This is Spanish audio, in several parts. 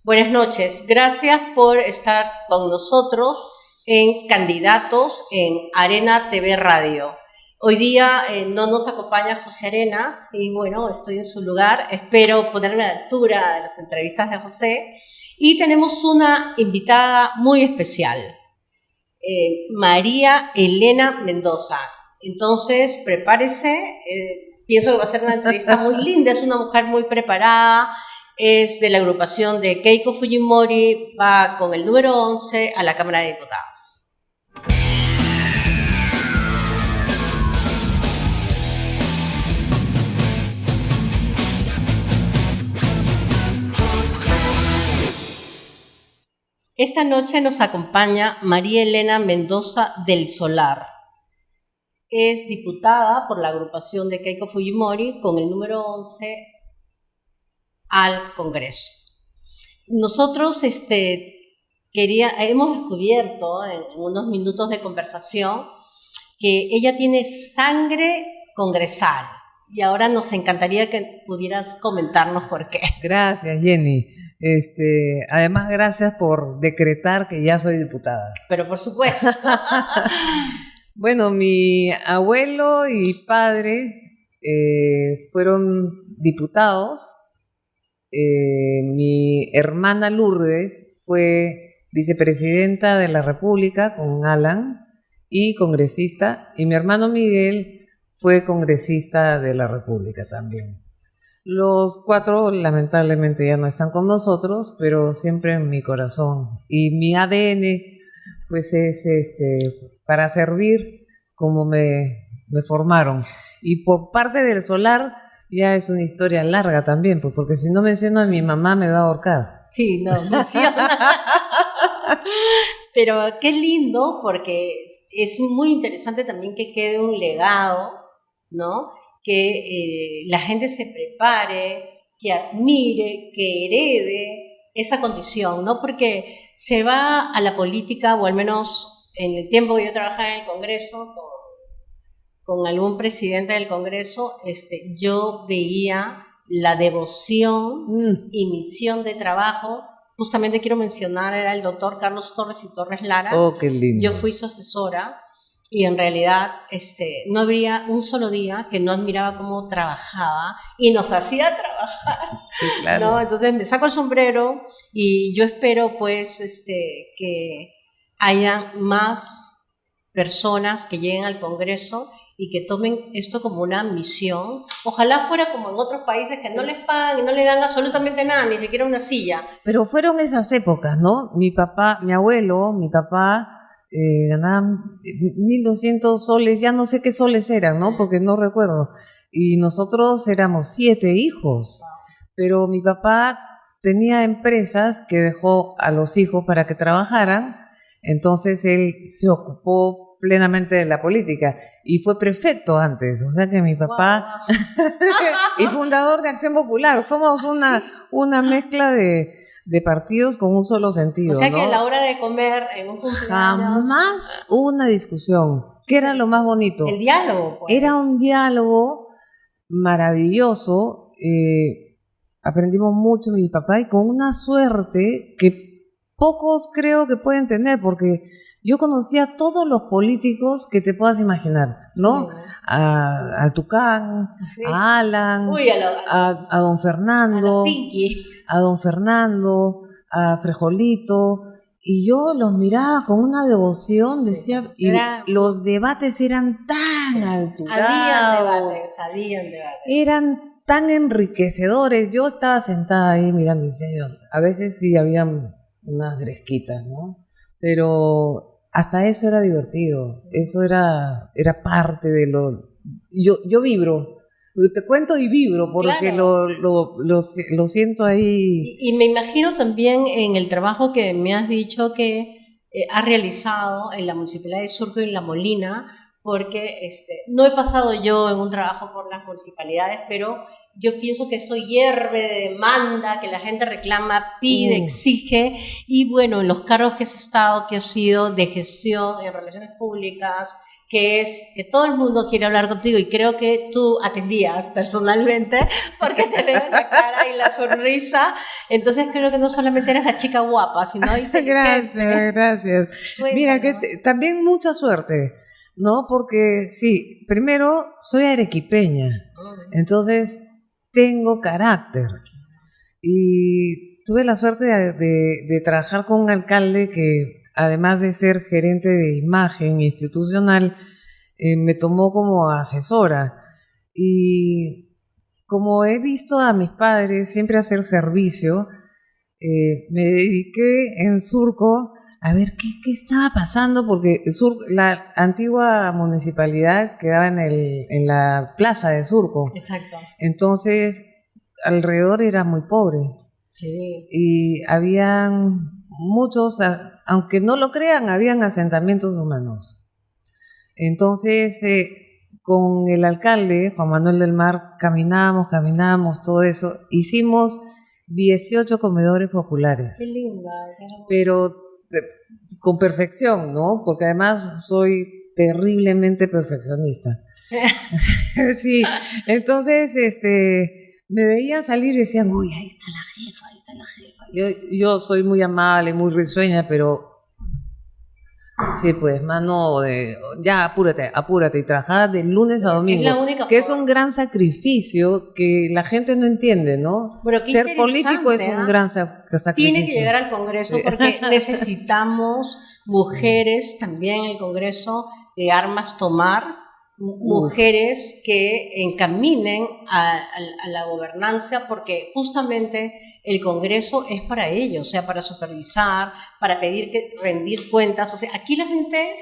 Buenas noches. Gracias por estar con nosotros en Candidatos en Arena TV Radio. Hoy día no nos acompaña José Arenas y bueno, estoy en su lugar. Espero ponerme a la altura de las entrevistas de José. Y tenemos una invitada muy especial, María Elena Mendoza. Entonces, prepárese. Pienso que va a ser una entrevista muy linda. Es una mujer muy preparada. Es de la agrupación de Keiko Fujimori. Va con el número 11 a la Cámara de Diputados. Esta noche nos acompaña María Elena Mendoza del Solar. Es diputada por la agrupación de Keiko Fujimori con el número 11 al Congreso. Nosotros hemos descubierto en unos minutos de conversación que ella tiene sangre congresal y ahora nos encantaría que pudieras comentarnos por qué. Gracias, Jenny. Además, gracias por decretar que ya soy diputada. Pero por supuesto. Bueno, mi abuelo y padre fueron diputados. Mi hermana Lourdes fue vicepresidenta de la República con Alan y congresista. Y mi hermano Miguel fue congresista de la República también. Los cuatro lamentablemente ya no están con nosotros, pero siempre en mi corazón. Y mi ADN pues es para servir como me formaron. Y por parte del Solar ya es una historia larga también, pues, porque si no menciono a mi mamá me va a ahorcar. Sí, no, menciona. Pero qué lindo, porque es muy interesante también que quede un legado, ¿no? Que la gente se prepare, que admire, que herede esa condición, ¿no? Porque se va a la política, o al menos en el tiempo que yo trabajaba en el Congreso, con algún presidente del Congreso, yo veía la devoción y misión de trabajo. Justamente quiero mencionar, era el doctor Carlos Torres y Torres Lara. Oh, qué lindo. Yo fui su asesora. Y en realidad no habría un solo día que no admiraba cómo trabajaba y nos hacía trabajar. Sí, claro. ¿No? Entonces me saco el sombrero y yo espero pues que haya más personas que lleguen al Congreso y que tomen esto como una misión. Ojalá fuera como en otros países que no les pagan y no les dan absolutamente nada, ni siquiera una silla. Pero fueron esas épocas, ¿no? Mi papá ganaban 1.200 soles, ya no sé qué soles eran, ¿no? Porque no recuerdo. Y nosotros éramos 7 hijos. Pero mi papá tenía empresas que dejó a los hijos para que trabajaran. Entonces él se ocupó plenamente de la política y fue prefecto antes. O sea que mi papá y fundador de Acción Popular. Somos una mezcla de partidos con un solo sentido. O sea, ¿no? Que a la hora de comer en un cumpleaños jamás hubo una discusión. ¿Qué era lo más bonito? El diálogo, pues. Era un diálogo maravilloso. Aprendimos mucho mi papá y con una suerte que pocos creo que pueden tener, porque yo conocía a todos los políticos que te puedas imaginar, ¿no? Sí. A Tucán, sí. A Alan, a don Fernando, a don Fernando, a Frejolito, y yo los miraba con una devoción, decía, sí, y los debates eran tan alturados, habían debates. Eran tan enriquecedores. Yo estaba sentada ahí mirando y decía yo, a veces sí habían unas gresquitas, ¿no? Pero hasta eso era divertido, eso era parte de lo... Yo vibro, te cuento y vibro porque claro. lo siento ahí. Y me imagino también en el trabajo que me has dicho que has realizado en la Municipalidad de Surco y en La Molina, porque no he pasado yo en un trabajo por las municipalidades, pero yo pienso que eso hierve de demanda, que la gente reclama, pide, exige, y bueno, en los cargos que has estado, que has sido de gestión en relaciones públicas, que es que todo el mundo quiere hablar contigo y creo que tú atendías personalmente porque te veo la cara y la sonrisa, entonces creo que no solamente eres la chica guapa, sino inteligente. Gracias. Bueno, Mira, que también mucha suerte, ¿no? Porque sí, primero soy arequipeña, entonces tengo carácter y tuve la suerte de trabajar con un alcalde que, además de ser gerente de imagen institucional, me tomó como asesora. Y como he visto a mis padres siempre hacer servicio, me dediqué en Surco a ver qué estaba pasando, porque la antigua municipalidad quedaba en la plaza de Surco. Exacto. Entonces, alrededor era muy pobre. Sí. Y habían muchos, aunque no lo crean, habían asentamientos humanos. Entonces, con el alcalde, Juan Manuel del Mar, caminábamos, todo eso. Hicimos 18 comedores populares. Qué linda. Pero con perfección, ¿no? Porque además soy terriblemente perfeccionista. Sí, entonces, me veían salir y decían, uy, ahí está la jefa. Yo soy muy amable, muy risueña, pero sí, pues, mano, ya apúrate, y trabajaba de lunes a domingo, es la única que forma. es un gran sacrificio que la gente no entiende, ¿no? Pero Ser político es un gran sacrificio. Tiene que llegar al Congreso, sí, porque necesitamos mujeres también en el Congreso de armas tomar, mujeres que encaminen a la gobernanza, porque justamente el Congreso es para ello, o sea, para supervisar, para rendir cuentas. O sea, aquí la gente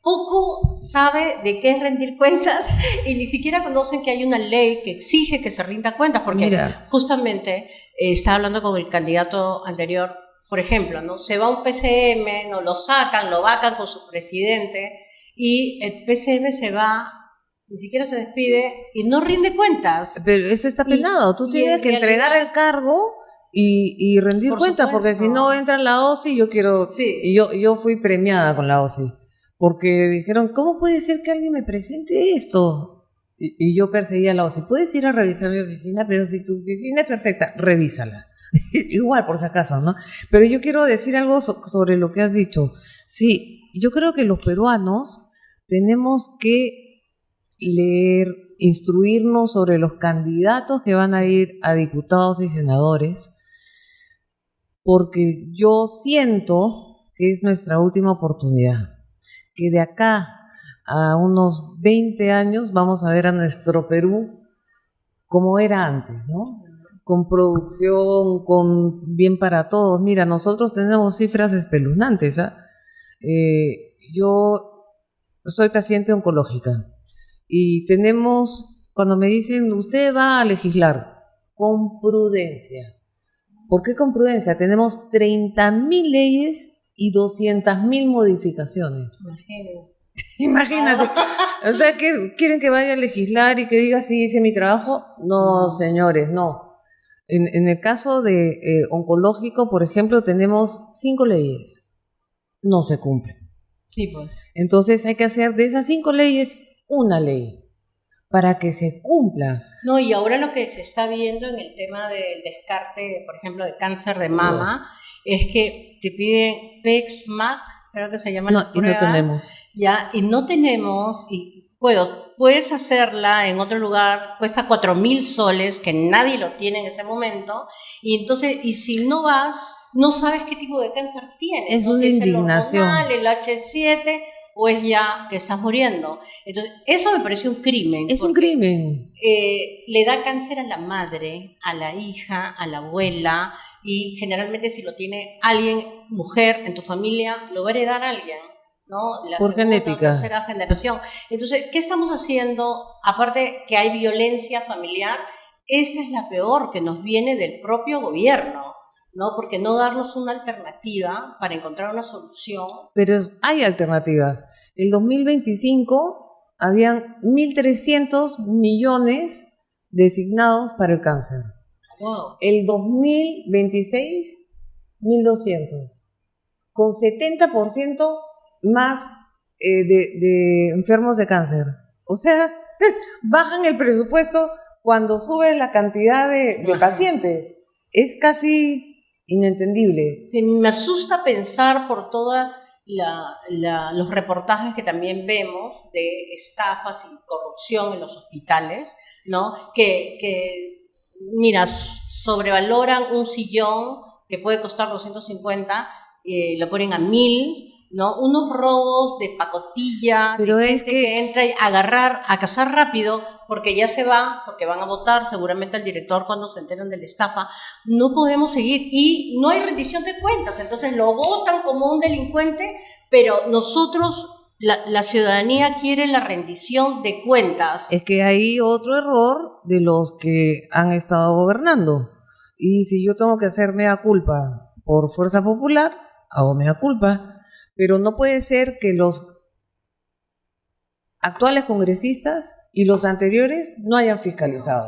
poco sabe de qué es rendir cuentas y ni siquiera conocen que hay una ley que exige que se rinda cuentas, porque justamente estaba hablando con el candidato anterior, por ejemplo, ¿no? Se va un PCM, no lo sacan, lo vacan con su presidente y el PCM se va, ni siquiera se despide y no rinde cuentas. Pero eso está penado, tú tienes que entregar el cargo y rendir cuentas, porque si no entra la OSI, y yo fui premiada con la OSI, porque dijeron, ¿cómo puede ser que alguien me presente esto? Y yo perseguía la OSI, puedes ir a revisar mi oficina, pero si tu oficina es perfecta, revísala. Igual, por si acaso, ¿no? Pero yo quiero decir algo sobre lo que has dicho. Sí, yo creo que los peruanos tenemos que leer, instruirnos sobre los candidatos que van a ir a diputados y senadores, porque yo siento que es nuestra última oportunidad, que de acá a unos 20 años vamos a ver a nuestro Perú como era antes, ¿no? Con producción, con bien para todos. Mira, nosotros tenemos cifras espeluznantes, ¿eh? Yo soy paciente oncológica y tenemos, cuando me dicen, usted va a legislar con prudencia. ¿Por qué con prudencia? Tenemos 30.000 leyes y 200.000 modificaciones. Imagínate. O sea, ¿quieren que vaya a legislar y que diga, sí, hice mi trabajo? No, señores, no. En el caso de oncológico, por ejemplo, tenemos 5 leyes. No se cumplen. Sí, pues. Entonces hay que hacer de esas 5 leyes una ley para que se cumpla. No, y ahora lo que se está viendo en el tema del descarte, por ejemplo, de cáncer de mama, es que te piden PEX-MAC, creo que se llama la prueba. Y no tenemos. Ya, y no tenemos, y puedes hacerla en otro lugar, cuesta 4.000 soles, que nadie lo tiene en ese momento, y entonces, y si no vas, no sabes qué tipo de cáncer tienes. Es una indignación. Es el hormonal, el H7, o es ya que estás muriendo. Entonces, eso me parece un crimen. Es un crimen. Le da cáncer a la madre, a la hija, a la abuela, y generalmente si lo tiene alguien, mujer, en tu familia, lo va a heredar alguien, ¿no? Por genética. Tercera generación. Entonces, ¿qué estamos haciendo? Aparte que hay violencia familiar, esta es la peor que nos viene del propio gobierno, ¿no? Porque no darnos una alternativa para encontrar una solución. Pero hay alternativas. El 2025 habían 1.300 millones designados para el cáncer. Wow. El 2026, 1.200. Con 70% más de enfermos de cáncer. O sea, bajan el presupuesto cuando sube la cantidad de pacientes. Es casi inentendible. Sí, me asusta pensar por toda los reportajes que también vemos de estafas y corrupción en los hospitales, ¿no? Que mira, sobrevaloran un sillón que puede costar 250, lo ponen a 1.000, ¿no? Unos robos de pacotilla, pero de es gente que entra a cazar rápido, porque ya se va, porque van a votar seguramente al director cuando se enteran de la estafa. No podemos seguir, y no hay rendición de cuentas, entonces lo votan como un delincuente, pero nosotros, la ciudadanía quiere la rendición de cuentas. Es que hay otro error de los que han estado gobernando. Y si yo tengo que hacer mea culpa por fuerza popular, hago mea culpa. Pero no puede ser que los actuales congresistas y los anteriores no hayan fiscalizado.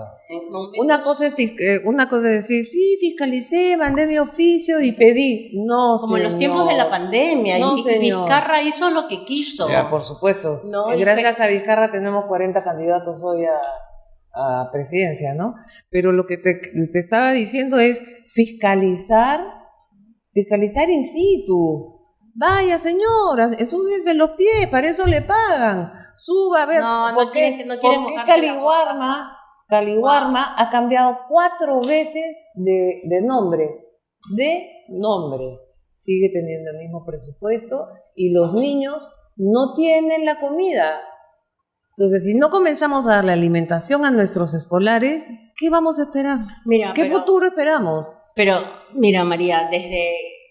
Una cosa es decir, sí, fiscalicé, mandé mi oficio y pedí. No, como en los tiempos de la pandemia, no, y Vizcarra hizo lo que quiso. Ya, por supuesto. No, gracias a Vizcarra tenemos 40 candidatos hoy a presidencia, ¿no? Pero lo que te estaba diciendo es fiscalizar in situ. Vaya, señora, ensúciense los pies, para eso le pagan. Suba, a ver, ¿por qué Caliwarma ha cambiado 4 veces de nombre? Sigue teniendo el mismo presupuesto y los niños no tienen la comida. Entonces, si no comenzamos a darle alimentación a nuestros escolares, ¿qué vamos a esperar? ¿Qué futuro esperamos? Pero, mira, María,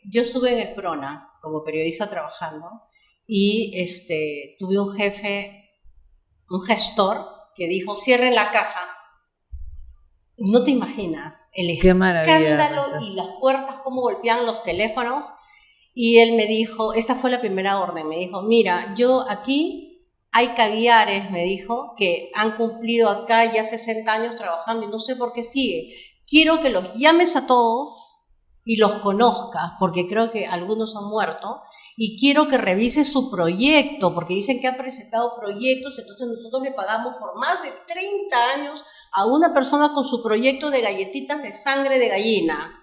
yo estuve en el PRONA como periodista trabajando, y tuve un jefe, un gestor, que dijo, cierren la caja. No te imaginas el escándalo y las puertas, cómo golpeaban los teléfonos. Y él me dijo, esa fue la primera orden, me dijo, mira, yo aquí hay caviares, me dijo, que han cumplido acá ya 60 años trabajando y no sé por qué sigue. Quiero que los llames a todos y los conozcas, porque creo que algunos han muerto, y quiero que revises su proyecto, porque dicen que han presentado proyectos, entonces nosotros le pagamos por más de 30 años a una persona con su proyecto de galletitas de sangre de gallina.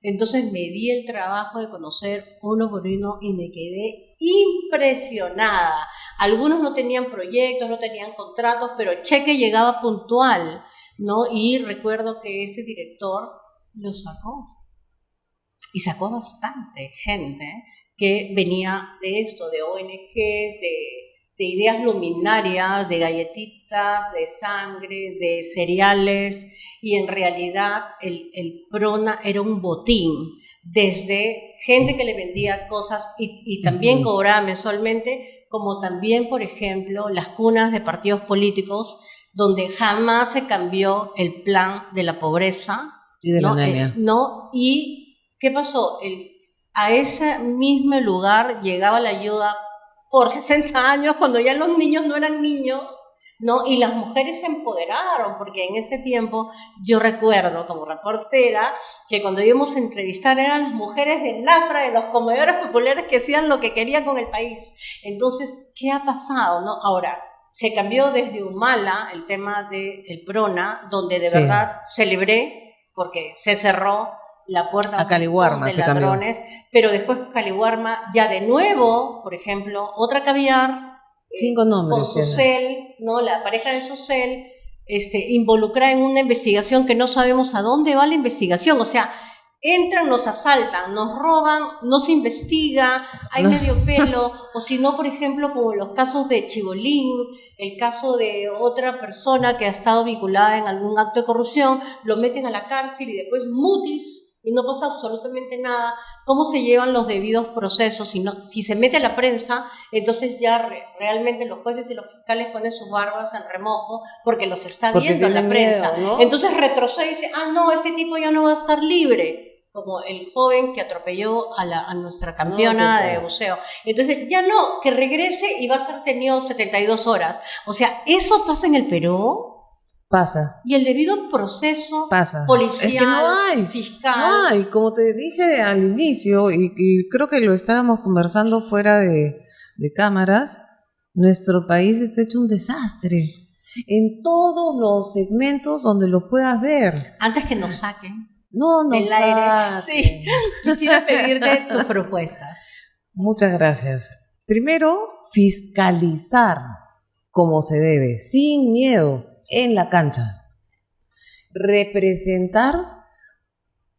Entonces me di el trabajo de conocer uno por uno y me quedé impresionada. Algunos no tenían proyectos, no tenían contratos, pero el cheque llegaba puntual, ¿no? Y recuerdo que ese director lo sacó. Y sacó bastante gente que venía de esto, de ONG, de ideas luminarias, de galletitas, de sangre, de cereales, y en realidad el PRONA era un botín, desde gente que le vendía cosas y también cobraba mensualmente, como también, por ejemplo, las cunas de partidos políticos, donde jamás se cambió el plan de la pobreza. Y de la anemia. Y ¿qué pasó? A ese mismo lugar llegaba la ayuda por 60 años, cuando ya los niños no eran niños, ¿no? Y las mujeres se empoderaron, porque en ese tiempo yo recuerdo como reportera que cuando íbamos a entrevistar eran las mujeres del NAFRA, de los comedores populares, que hacían lo que querían con el país. Entonces, ¿qué ha pasado, no? Ahora, se cambió desde Humala el tema del PRONA, donde de verdad celebré, porque se cerró la puerta a Caliwarma, de ladrones, pero después Caliwarma ya de nuevo, por ejemplo, otra caviar, 5 nombres, con Socel, ¿no? La pareja de Socel, involucrada en una investigación que no sabemos a dónde va la investigación, o sea, entran, nos asaltan, nos roban, no se investiga, hay medio pelo, o si no, por ejemplo, como los casos de Chibolín, el caso de otra persona que ha estado vinculada en algún acto de corrupción, lo meten a la cárcel y después mutis, y no pasa absolutamente nada. ¿Cómo se llevan los debidos procesos? Si se mete a la prensa, entonces ya realmente los jueces y los fiscales ponen sus barbas en remojo porque los está viendo la prensa. Miedo, ¿no? Entonces retrocede y dice, no, este tipo ya no va a estar libre, como el joven que atropelló a nuestra campeona de buceo. Entonces ya no, que regrese y va a estar tenido 72 horas. O sea, ¿eso pasa en el Perú? Pasa. Y el debido proceso policial, es que no hay, fiscal. No hay, como te dije al inicio, y creo que lo estábamos conversando fuera de de cámaras, nuestro país está hecho un desastre. En todos los segmentos donde lo puedas ver. Antes que nos saquen No nos del aire, saquen. sí, quisiera pedirte tus propuestas. Muchas gracias. Primero, fiscalizar como se debe, sin miedo, en la cancha. Representar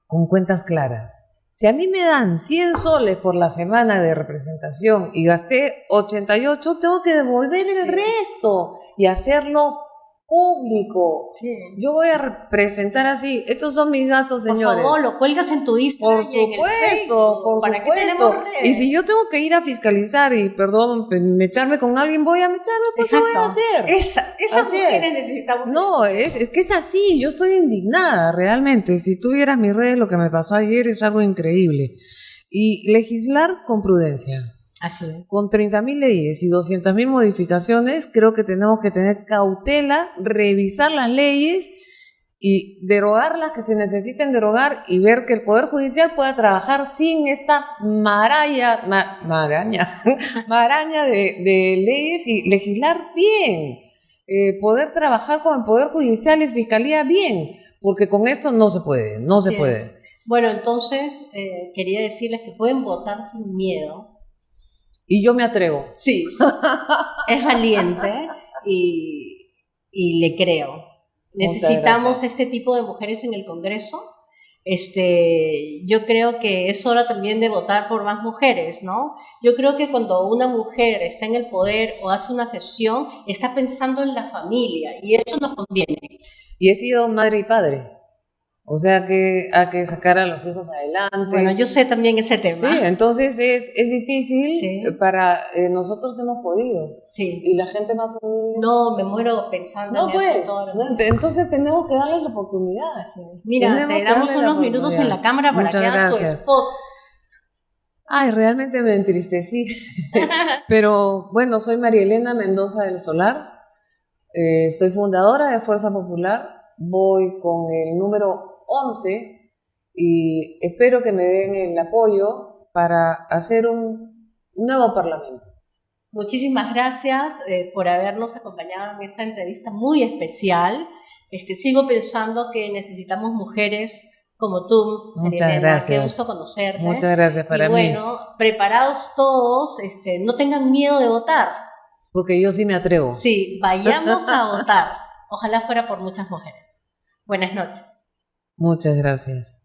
con cuentas claras. Si a mí me dan 100 soles por la semana de representación y gasté 88, tengo que devolver el resto y hacerlo público. Sí. Yo voy a representar así. Estos son mis gastos, señores. Por favor, lo cuelgas en tu Instagram. Por y en el supuesto, Facebook. por ¿Para qué supuesto. tenemos redes? Y si yo tengo que ir a fiscalizar y, perdón, mecharme con alguien, voy a mecharme, pues ¿qué voy a hacer? Esas Así mujeres es. necesitamos. No, es que es así, yo estoy indignada realmente. Si tú vieras mis redes, lo que me pasó ayer es algo increíble. Y legislar con prudencia. Así es. Con 30.000 leyes y 200.000 modificaciones, creo que tenemos que tener cautela, revisar las leyes y derogar las que se necesiten derogar y ver que el Poder Judicial pueda trabajar sin esta maraña de leyes y legislar bien. Poder trabajar con el Poder Judicial y Fiscalía bien, porque con esto no se puede, no se puede. Bueno, entonces quería decirles que pueden votar sin miedo. Y yo me atrevo. Sí, es valiente y le creo. Necesitamos este tipo de mujeres en el Congreso. Yo creo que es hora también de votar por más mujeres, ¿no? Yo creo que cuando una mujer está en el poder o hace una gestión, está pensando en la familia y eso nos conviene. Y he sido madre y padre. O sea que hay que sacar a los hijos adelante. Bueno, yo sé también ese tema. Sí, entonces es difícil, Sí. para nosotros hemos podido. Sí. Y la gente más humilde. No, me muero pensando No en eso puede. todo No, entonces tenemos que darles la oportunidad. Así es. Mira, Tenemos te que damos darle la unos minutos en la cámara para Muchas que hagas tu gracias. spot. Ay, realmente me entristecí. Pero bueno, soy María Elena Mendoza del Solar. Soy fundadora de Fuerza Popular. Voy con el número 11 y espero que me den el apoyo para hacer un nuevo parlamento. Muchísimas gracias por habernos acompañado en esta entrevista muy especial. Sigo pensando que necesitamos mujeres como tú, Muchas Elena. gracias. Qué gusto conocerte. Muchas gracias para y mí. bueno, preparados todos, no tengan miedo de votar. Porque yo sí me atrevo. Sí, vayamos a votar. Ojalá fuera por muchas mujeres. Buenas noches. Muchas gracias.